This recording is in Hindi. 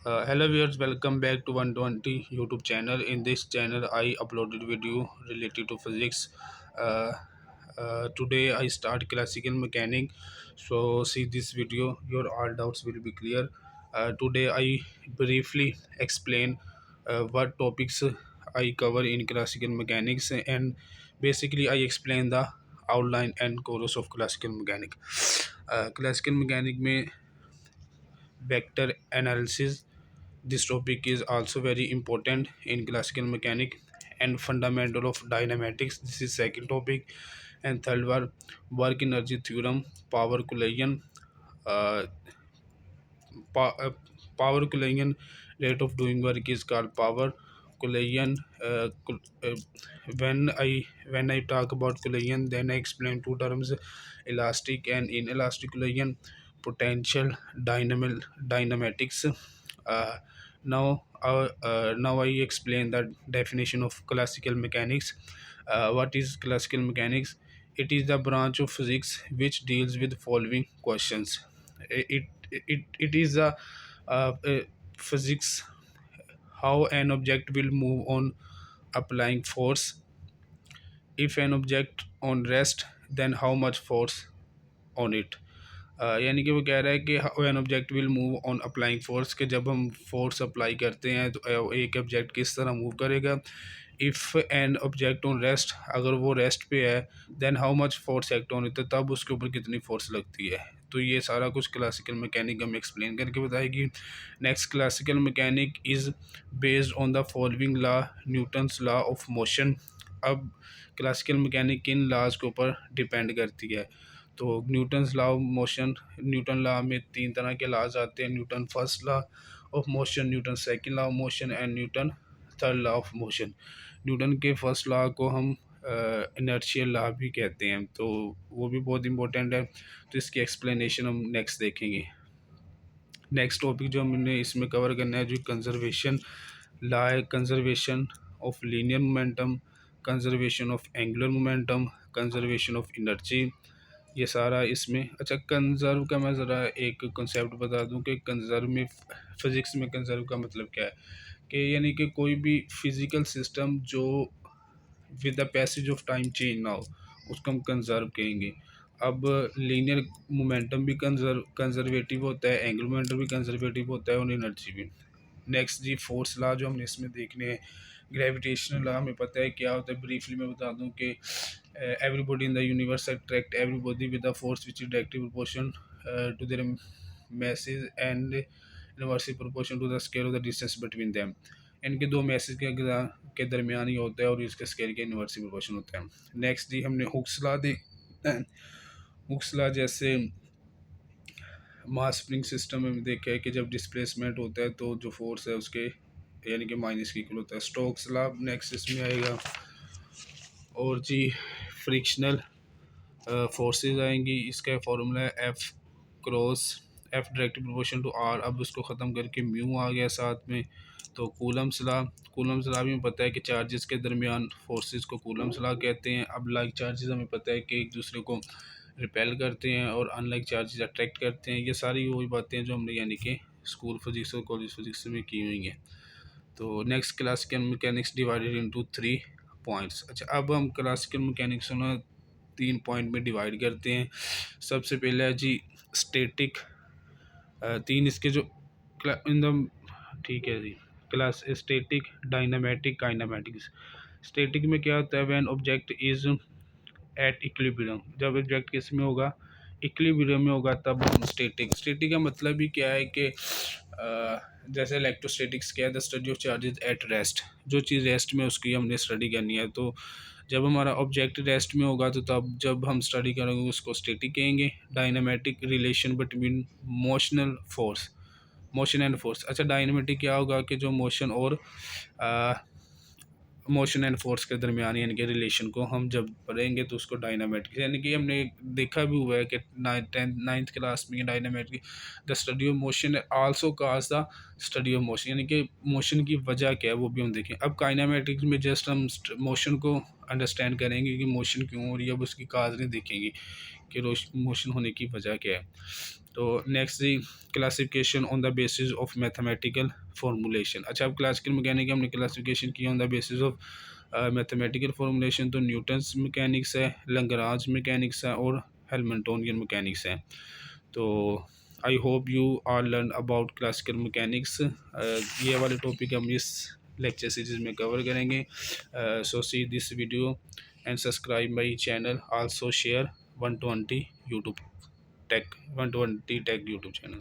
Hello viewers, welcome back to 120 YouTube channel. In this channel, I uploaded video related to physics. Uh, Today I start classical mechanic. So see this video, your all doubts will be clear. Today I briefly explain what topics I cover in classical mechanics, and basically I explain the outline and course of classical mechanic. Classical mechanic में vector analysis. This topic is also very important in classical mechanics and fundamental of dynamics. This is second topic, and third one, work energy theorem, power collision, uh, pa- uh, power collision rate of doing work is called power collision. When I talk about collision, then I explain two terms: elastic and inelastic collision, potential dynamics. uh, now I explain the definition of classical mechanics. What is classical mechanics? It is the branch of physics which deals with following questions. It is a physics: how an object will move on applying force. If an object on rest, then how much force on it. यानी कि वो कह रहा है कि how an object will move on applying force, कि जब हम फोर्स अप्लाई करते हैं तो एक ऑब्जेक्ट किस तरह मूव करेगा. If an object on rest, अगर वो रेस्ट पे है, then how much force act on it, तब उसके ऊपर कितनी फोर्स लगती है. तो ये सारा कुछ क्लासिकल मैकेनिक हम एक्सप्लेन करके बताएगी. Next, classical mechanic is based on the following law, Newton's law of motion. अब क्लासिकल मैकेनिक किन लॉज के ऊपर डिपेंड करती है? तो Newton's law of motion, Newton law में तीन तरह के लॉज आते हैं: Newton first law of motion, Newton second law of motion and Newton third law of motion. Newton के फर्स्ट लॉ को हम इनर्शियल लॉ भी कहते हैं, तो वो भी बहुत इंपॉर्टेंट है. तो इसकी एक्सप्लेनेशन हम नेक्स्ट देखेंगे. नेक्स्ट टॉपिक जो हमने इसमें कवर करना है, जो कंजर्वेशन लॉ है: conservation of linear momentum, conservation of angular momentum, conservation of energy. ये सारा इसमें. अच्छा, कंजर्व का मैं ज़रा एक कॉन्सेप्ट बता दूं कि कंजर्व में, फिज़िक्स में कंजर्व का मतलब क्या है, कि यानी कि कोई भी फिज़िकल सिस्टम जो with the passage of time change ना हो, उसको हम कंजर्व कहेंगे. अब लीनियर मोमेंटम भी कंजर्वेटिव होता है, एंगुलर मोमेंटम भी कंजर्वेटिव होता है, और एनर्जी भी. नेक्स्ट जी, फोर्स लॉ जो हमने इसमें देखने हैं. ग्रेविटेशनल लॉ हमें पता है क्या होता है, ब्रीफली मैं बता दूं कि everybody in the universe attract everybody with a force which is directly proportion to their masses and inversely proportion to the scale of the distance between them. इनके दो मैसेज के दरमियान ही होता है, और इसके स्केल के इन्वर्सली प्रोपोर्शन होता है. नेक्स्ट जी, हमने हुक्स लॉ हुक्स लॉ जैसे मास स्प्रिंग सिस्टम में देखा है कि जब डिस्प्लेसमेंट होता है तो जो फोर्स है उसके यानी कि माइनस के इक्वल होता है. स्टोक्स लॉ नेक्स्ट इसमें आएगा. और जी, फ्रिक्शनल फोर्सेस आएंगी. इसका फॉर्मूला है F cross F direct proportion to R. अब उसको ख़त्म करके म्यू आ गया साथ में. तो कूलम्स लॉ भी पता है कि चार्जेस के दरमियान फोर्सेस को कूलम्स लॉ कहते हैं. अब लाइक चार्जेस हमें पता है कि एक दूसरे को रिपेल करते हैं और अनलाइक चार्जेस अट्रैक्ट करते हैं. ये सारी वही बातें हैं जो हमने यानी कि स्कूल फिजिक्स और कॉलेज फिजिक्स में की हुई हैं. तो next, classical mechanics divided into 3 points. अच्छा, अब हम क्लासिकल मैकेनिक्स ना 3 पॉइंट में डिवाइड करते हैं. सबसे पहले है जी स्टैटिक. तीन इसके जो इन द ठीक है जी, क्लास स्टैटिक, डायनामेटिक, काइनेमेटिक्स. स्टैटिक में क्या होता है? When object is at equilibrium. जब ऑब्जेक्ट किस में होगा? इक्विलिब्रियम में होगा, तब हम स्टैटिक. स्टैटिक का मतलब ही क्या है कि जैसे इलेक्ट्रोस्टैटिक्स क्या है, the study of charges at rest. जो चीज़ रेस्ट में उसकी हमने स्टडी करनी है. तो जब हमारा ऑब्जेक्ट रेस्ट में होगा तो तब जब हम स्टडी करेंगे उसको स्टैटिक कहेंगे. Dynamics, relation between motion and force. अच्छा, डायनामेटिक क्या होगा कि जो मोशन एंड फोर्स के दरमियान यानी कि रिलेशन को हम जब पढ़ेंगे तो उसको डायनामेटिक, यानी कि हमने देखा भी हुआ है कि नाइन्थ क्लास में dynamics, the study of motion also काज द स्टडी ऑफ मोशन, यानी कि मोशन की वजह क्या है वो भी हम देखें. अब काइनेमेटिक्स में जस्ट हम मोशन को अंडरस्टैंड करेंगे कि मोशन क्यों हो रही है, अब उसकी काज नहीं देखेंगे कि मोशन होने की वजह क्या है। तो next G, classification on the basis of mathematical formulation. अच्छा, अब क्लासिकल मैकेनिक हमने क्लासिफिकेशन किया on the basis of mathematical formulation, तो न्यूटन्स मैकेनिक्स है, लैग्रांज मैकेनिक्स है और हैमिल्टोनियन मैकेनिक्स है। तो I hope you are learn about classical mechanics. ये वाले टॉपिक हम इस लेक्चर सीरीज में कवर करेंगे। So see this video and subscribe my channel, also share 120 YouTube tech 120 tech YouTube channel.